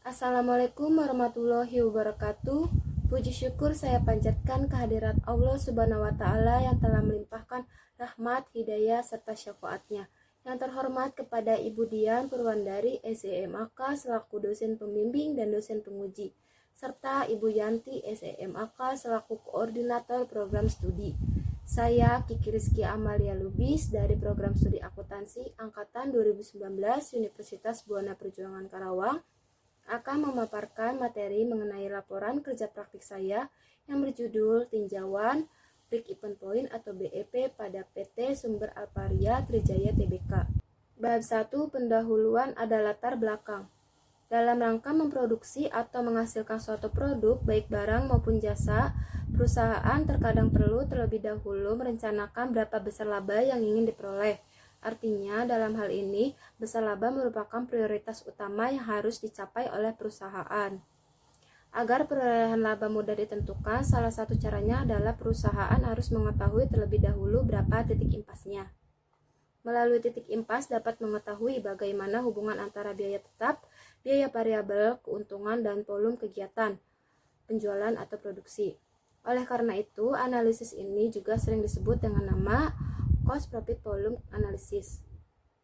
Assalamualaikum warahmatullahi wabarakatuh. Puji syukur saya panjatkan kehadirat Allah Subhanahu wa Ta'ala yang telah melimpahkan rahmat, hidayah, serta syafaatnya. Yang terhormat kepada Ibu Dian Purwandari SEMAK selaku dosen pembimbing dan dosen penguji, serta Ibu Yanti SEMAK selaku koordinator program studi. Saya Kiki Rizky Amalia Lubis dari program studi akuntansi angkatan 2019 Universitas Buana Perjuangan Karawang akan memaparkan materi mengenai laporan kerja praktik saya yang berjudul Tinjauan Break-Even Point atau BEP pada PT Sumber Alparia Trijaya Tbk. Bab 1 pendahuluan ada latar belakang. Dalam rangka memproduksi atau menghasilkan suatu produk, baik barang maupun jasa, perusahaan terkadang perlu terlebih dahulu merencanakan berapa besar laba yang ingin diperoleh. Artinya, dalam hal ini, besar laba merupakan prioritas utama yang harus dicapai oleh perusahaan. Agar perolehan laba mudah ditentukan, salah satu caranya adalah perusahaan harus mengetahui terlebih dahulu berapa titik impasnya. Melalui titik impas dapat mengetahui bagaimana hubungan antara biaya tetap, biaya variabel, keuntungan, dan volume kegiatan, penjualan atau produksi. Oleh karena itu, analisis ini juga sering disebut dengan nama Cost Profit Volume Analysis.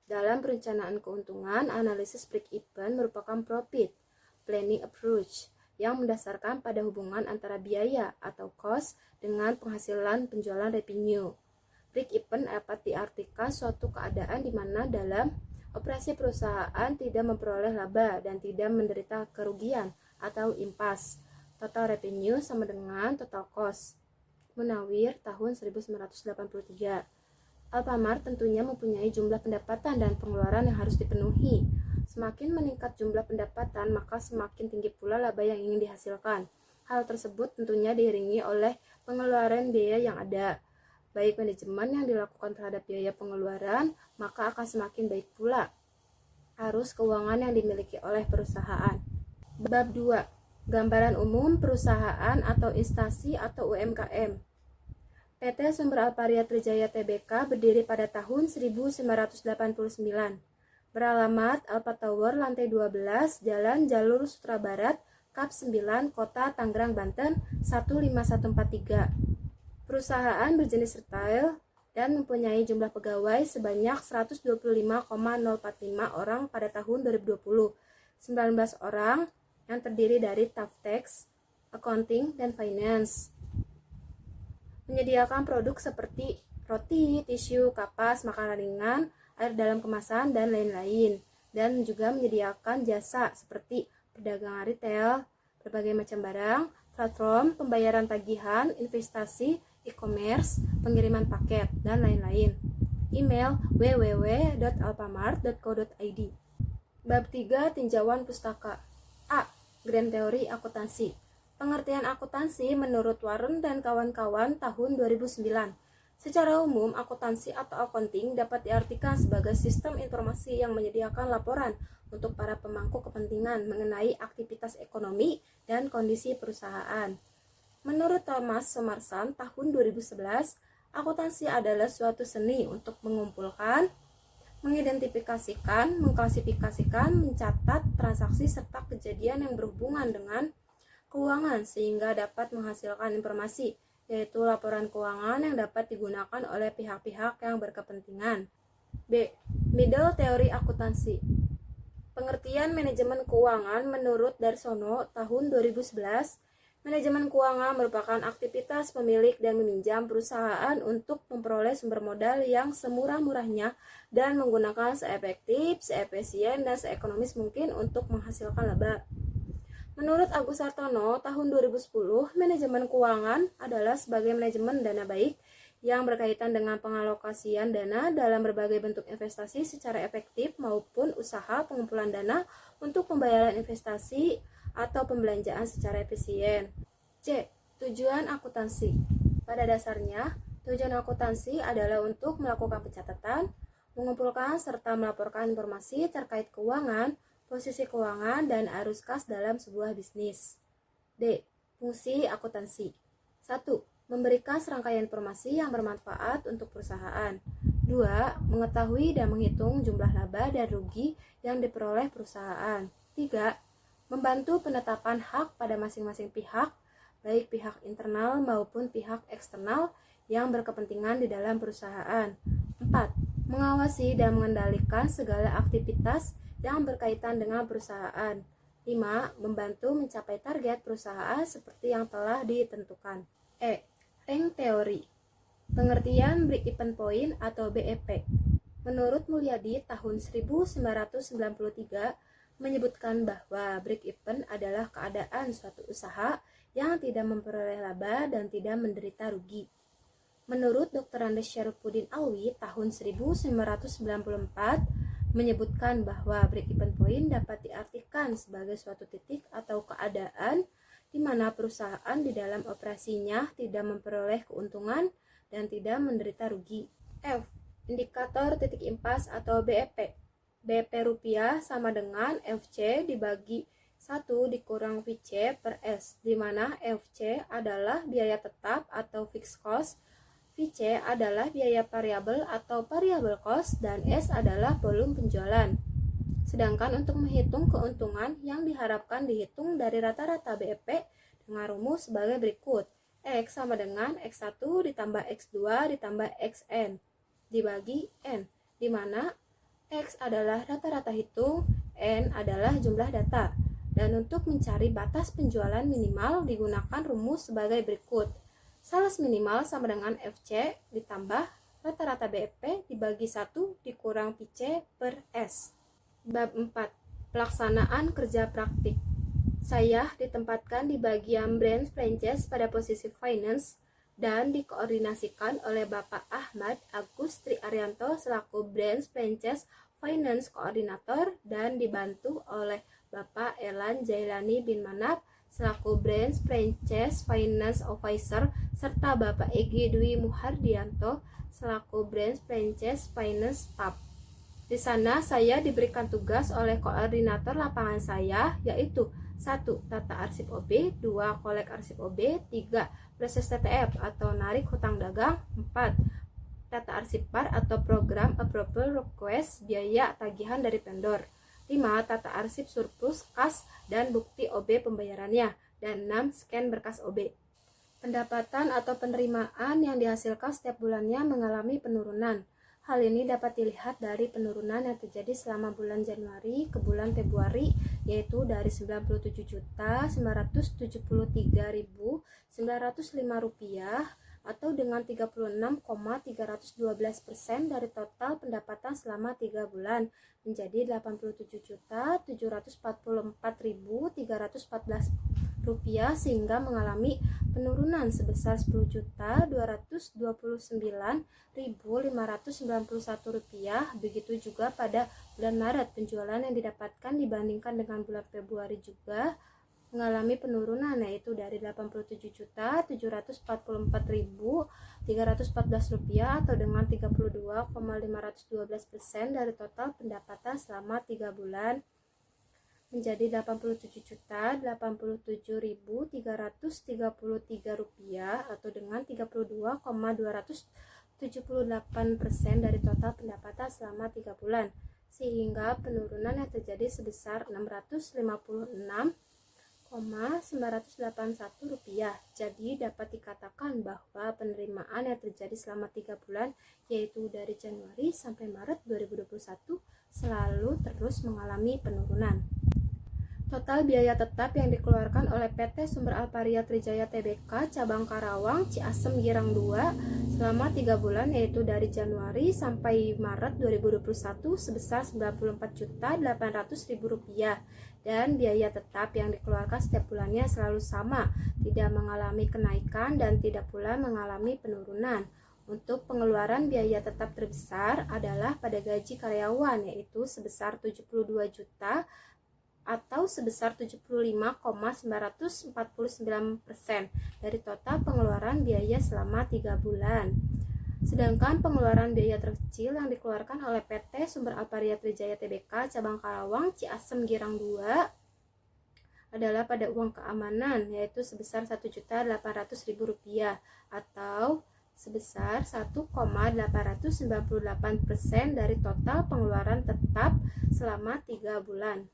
Dalam perencanaan keuntungan, analisis break-even merupakan profit planning approach yang mendasarkan pada hubungan antara biaya atau cost dengan penghasilan penjualan revenue. Break-even dapat diartikan suatu keadaan di mana dalam operasi perusahaan tidak memperoleh laba dan tidak menderita kerugian atau impas. Total revenue sama dengan total cost. Munawir tahun 1983. Alfamart tentunya mempunyai jumlah pendapatan dan pengeluaran yang harus dipenuhi. Semakin meningkat jumlah pendapatan, maka semakin tinggi pula laba yang ingin dihasilkan. Hal tersebut tentunya diiringi oleh pengeluaran biaya yang ada. Baik manajemen yang dilakukan terhadap biaya pengeluaran, maka akan semakin baik pula arus keuangan yang dimiliki oleh perusahaan. Bab 2. Gambaran umum perusahaan atau instansi atau UMKM. PT Sumber Alparia Trijaya Tbk berdiri pada tahun 1989. Beralamat Alpa Tower, lantai 12, Jalan Jalur Sutra Barat, Kap 9, Kota Tangerang, Banten, 15143. Perusahaan berjenis retail dan mempunyai jumlah pegawai sebanyak 125,045 orang pada tahun 2020. 19 orang yang terdiri dari staff tax, accounting, dan finance. Menyediakan produk seperti roti, tisu, kapas, makanan ringan, air dalam kemasan, dan lain-lain. Dan juga menyediakan jasa seperti perdagangan retail, berbagai macam barang, platform, pembayaran tagihan, investasi, e-commerce, pengiriman paket, dan lain-lain. Email www.alfamart.co.id. Bab 3. Tinjauan pustaka. A. Grand Theory Akuntansi. Pengertian akuntansi menurut Warren dan kawan-kawan tahun 2009. Secara umum, akuntansi atau accounting dapat diartikan sebagai sistem informasi yang menyediakan laporan untuk para pemangku kepentingan mengenai aktivitas ekonomi dan kondisi perusahaan. Menurut Thomas Somerson tahun 2011, akuntansi adalah suatu seni untuk mengumpulkan, mengidentifikasikan, mengklasifikasikan, mencatat transaksi serta kejadian yang berhubungan dengan keuangan sehingga dapat menghasilkan informasi, yaitu laporan keuangan yang dapat digunakan oleh pihak-pihak yang berkepentingan. B. Middle Theory Akuntansi. Pengertian manajemen keuangan menurut Darsono tahun 2011, manajemen keuangan merupakan aktivitas pemilik dan meminjam perusahaan untuk memperoleh sumber modal yang semurah-murahnya dan menggunakan seefektif, seefisien, dan seekonomis mungkin untuk menghasilkan laba. Menurut Agus Sartono tahun 2010, manajemen keuangan adalah sebagai manajemen dana baik yang berkaitan dengan pengalokasian dana dalam berbagai bentuk investasi secara efektif maupun usaha pengumpulan dana untuk pembayaran investasi atau pembelanjaan secara efisien. C. Tujuan akuntansi. Pada dasarnya, tujuan akuntansi adalah untuk melakukan pencatatan, mengumpulkan serta melaporkan informasi terkait keuangan, posisi keuangan, dan arus kas dalam sebuah bisnis. D. Fungsi akuntansi. 1. Memberikan serangkaian informasi yang bermanfaat untuk perusahaan. 2. Mengetahui dan menghitung jumlah laba dan rugi yang diperoleh perusahaan. 3. membantu penetapan hak pada masing-masing pihak, baik pihak internal maupun pihak eksternal yang berkepentingan di dalam perusahaan. 4. Mengawasi dan mengendalikan segala aktivitas yang berkaitan dengan perusahaan. 5. Membantu mencapai target perusahaan seperti yang telah ditentukan. Rank teori. Pengertian break-even point atau BEP. Menurut Mulyadi tahun 1993 menyebutkan bahwa break-even adalah keadaan suatu usaha yang tidak memperoleh laba dan tidak menderita rugi. Menurut Dr. Andes Syarifudin Alwi tahun 1994 menyebutkan bahwa break-even point dapat diartikan sebagai suatu titik atau keadaan di mana perusahaan di dalam operasinya tidak memperoleh keuntungan dan tidak menderita rugi. F. Indikator titik impas atau BEP. BEP rupiah sama dengan FC dibagi 1 dikurang VC per S, di mana FC adalah biaya tetap atau fixed cost, VC adalah biaya variabel atau variable cost, dan S adalah volume penjualan. Sedangkan untuk menghitung keuntungan yang diharapkan dihitung dari rata-rata BEP dengan rumus sebagai berikut. X sama dengan X1 ditambah X2 ditambah XN dibagi N, di mana X adalah rata-rata hitung, N adalah jumlah data. Dan untuk mencari batas penjualan minimal digunakan rumus sebagai berikut. Sales minimal sama dengan FC ditambah rata-rata BEP dibagi 1 dikurang VC per S. Bab 4. Pelaksanaan kerja praktik. Saya ditempatkan di bagian branch franchise pada posisi finance dan dikoordinasikan oleh Bapak Ahmad Agus Triaryanto selaku branch franchise finance koordinator dan dibantu oleh Bapak Elan Jailani bin Manap selaku branch franchise finance officer serta Bapak Egi Dwi Muhardianto selaku branch franchise finance staff. Di sana saya diberikan tugas oleh koordinator lapangan saya, yaitu 1. Tata arsip OB, 2. Kolek arsip OB, 3. Proses TTF atau narik hutang dagang, 4. Tata arsip PAR atau program approval request biaya tagihan dari vendor, 5. Tata arsip surplus kas dan bukti OB pembayarannya, dan 6. Scan berkas OB. Pendapatan atau penerimaan yang dihasilkan setiap bulannya mengalami penurunan. Hal ini dapat dilihat dari penurunan yang terjadi selama bulan Januari ke bulan Februari, yaitu dari Rp97.933.905 atau dengan 36,312% dari total pendapatan selama 3 bulan menjadi Rp87.744.314 sehingga mengalami penurunan sebesar Rp10.229.591. Begitu juga pada bulan Maret, penjualan yang didapatkan dibandingkan dengan bulan Februari juga mengalami penurunan, yaitu dari Rp87.744.314 atau dengan 32,512% dari total pendapatan selama 3 bulan menjadi Rp87.087.333 atau dengan 32,278% dari total pendapatan selama 3 bulan, sehingga penurunan yang terjadi sebesar Rp656,981. Jadi dapat dikatakan bahwa penerimaan yang terjadi selama 3 bulan, yaitu dari Januari sampai Maret 2021, selalu terus mengalami penurunan. Total biaya tetap yang dikeluarkan oleh PT Sumber Alparia Trijaya Tbk cabang Karawang Ciasem Girang 2 selama 3 bulan, yaitu dari Januari sampai Maret 2021 sebesar Rp94.800.000, dan biaya tetap yang dikeluarkan setiap bulannya selalu sama, tidak mengalami kenaikan dan tidak pula mengalami penurunan. Untuk pengeluaran biaya tetap terbesar adalah pada gaji karyawan, yaitu sebesar 72 juta atau sebesar 75,949% dari total pengeluaran biaya selama 3 bulan. Sedangkan pengeluaran biaya terkecil yang dikeluarkan oleh PT Sumber Alparia Trijaya Tbk cabang Karawang Ciasem Girang 2 adalah pada uang keamanan, yaitu sebesar Rp1.800.000 atau sebesar 1,898% dari total pengeluaran tetap selama 3 bulan.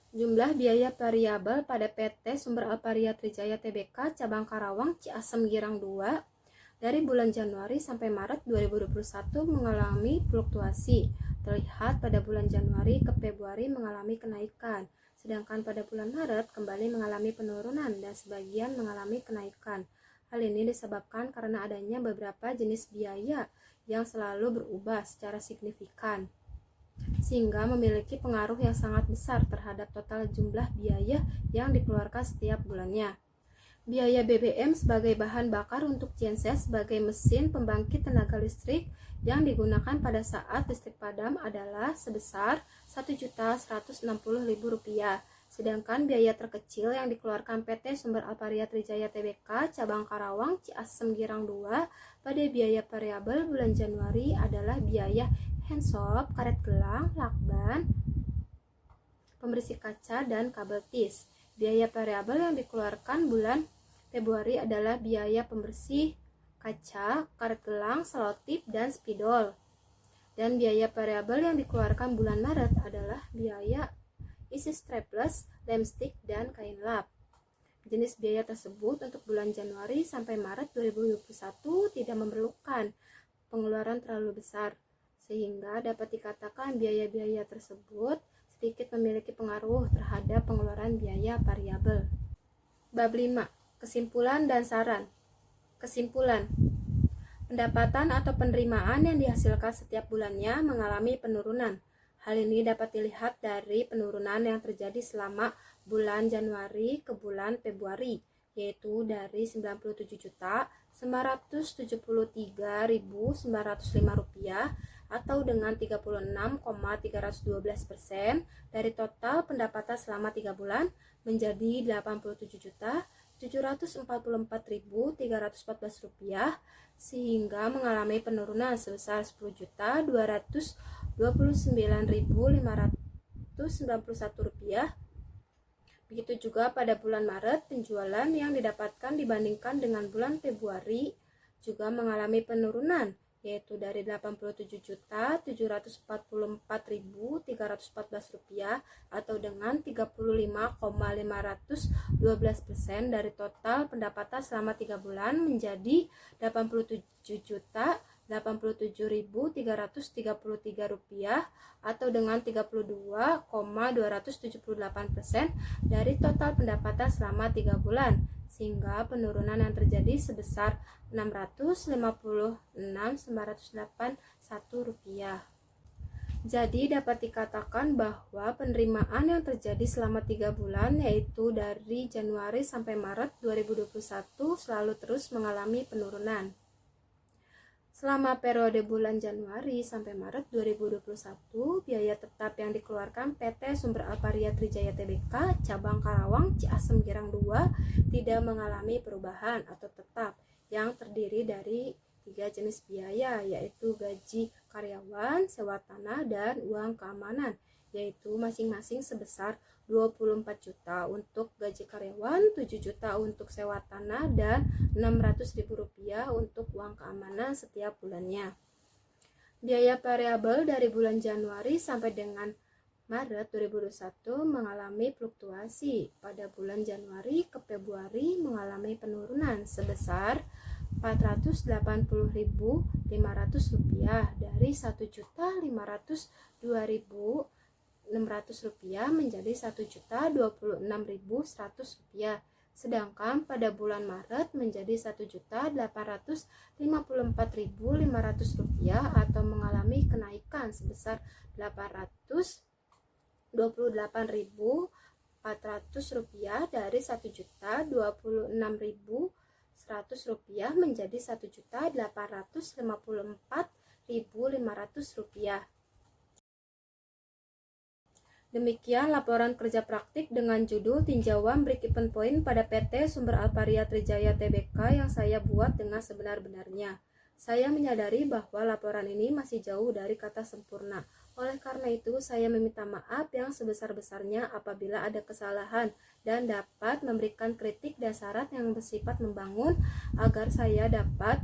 Jumlah biaya variabel pada PT Sumber Alparia Trijaya Tbk Cabang Karawang Ciasem Girang 2 dari bulan Januari sampai Maret 2021 mengalami fluktuasi. Terlihat pada bulan Januari ke Februari mengalami kenaikan, sedangkan pada bulan Maret kembali mengalami penurunan dan sebagian mengalami kenaikan. Hal ini disebabkan karena adanya beberapa jenis biaya yang selalu berubah secara signifikan, sehingga memiliki pengaruh yang sangat besar terhadap total jumlah biaya yang dikeluarkan setiap bulannya. Biaya BBM sebagai bahan bakar untuk genset sebagai mesin pembangkit tenaga listrik yang digunakan pada saat listrik padam adalah sebesar Rp1.160.000, sedangkan biaya terkecil yang dikeluarkan PT Sumber Alparia Trijaya Tbk Cabang Karawang Ciasem Girang 2 pada biaya variabel bulan Januari adalah biaya handshop, karet gelang, lakban, pembersih kaca, dan kabel tis. Biaya variabel yang dikeluarkan bulan Februari adalah biaya pembersih kaca, karet gelang, selotip, dan spidol. Dan biaya variabel yang dikeluarkan bulan Maret adalah biaya isi strapless, lem stick, dan kain lap. Jenis biaya tersebut untuk bulan Januari sampai Maret 2021 tidak memerlukan pengeluaran terlalu besar, sehingga dapat dikatakan biaya-biaya tersebut sedikit memiliki pengaruh terhadap pengeluaran biaya variabel. Bab 5. Kesimpulan dan saran. Kesimpulan. Pendapatan atau penerimaan yang dihasilkan setiap bulannya mengalami penurunan. Hal ini dapat dilihat dari penurunan yang terjadi selama bulan Januari ke bulan Februari, yaitu dari Rp96.743.905 atau dengan 36,312% dari total pendapatan selama 3 bulan menjadi Rp87.744.314, sehingga mengalami penurunan sebesar Rp10.229.591. Begitu juga pada bulan Maret, penjualan yang didapatkan dibandingkan dengan bulan Februari juga mengalami penurunan, yaitu dari Rp87.744.314 atau dengan 35,512% dari total pendapatan selama 3 bulan menjadi Rp87.087.333 atau dengan 32,278% dari total pendapatan selama 3 bulan, sehingga penurunan yang terjadi sebesar Rp656.981. Jadi dapat dikatakan bahwa penerimaan yang terjadi selama 3 bulan, yaitu dari Januari sampai Maret 2021, selalu terus mengalami penurunan. Selama periode bulan Januari sampai Maret 2021, biaya tetap yang dikeluarkan PT Sumber Alparia Trijaya Tbk Cabang Karawang Ciasem Girang 2 tidak mengalami perubahan atau tetap, yang terdiri dari 3 jenis biaya, yaitu gaji karyawan, sewa tanah, dan uang keamanan, yaitu masing-masing sebesar Rp24 juta untuk gaji karyawan, Rp7 juta untuk sewa tanah, dan Rp600.000 untuk uang keamanan setiap bulannya. Biaya variabel dari bulan Januari sampai dengan Maret 2021 mengalami fluktuasi. Pada bulan Januari ke Februari mengalami penurunan sebesar Rp480.500 dari Rp1.502.600 menjadi Rp1.026.100, sedangkan pada bulan Maret menjadi Rp1.854.500 atau mengalami kenaikan sebesar Rp828.400 dari Rp1.026.100 menjadi Rp1.854.500. Demikian laporan kerja praktik dengan judul tinjauan break-even point pada PT Sumber Alparia Trijaya Tbk yang saya buat dengan sebenar-benarnya. Saya menyadari bahwa laporan ini masih jauh dari kata sempurna. Oleh karena itu, saya meminta maaf yang sebesar-besarnya apabila ada kesalahan dan dapat memberikan kritik dan saran yang bersifat membangun agar saya dapat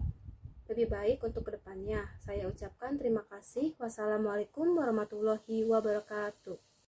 lebih baik untuk kedepannya. Saya ucapkan terima kasih. Wassalamualaikum warahmatullahi wabarakatuh.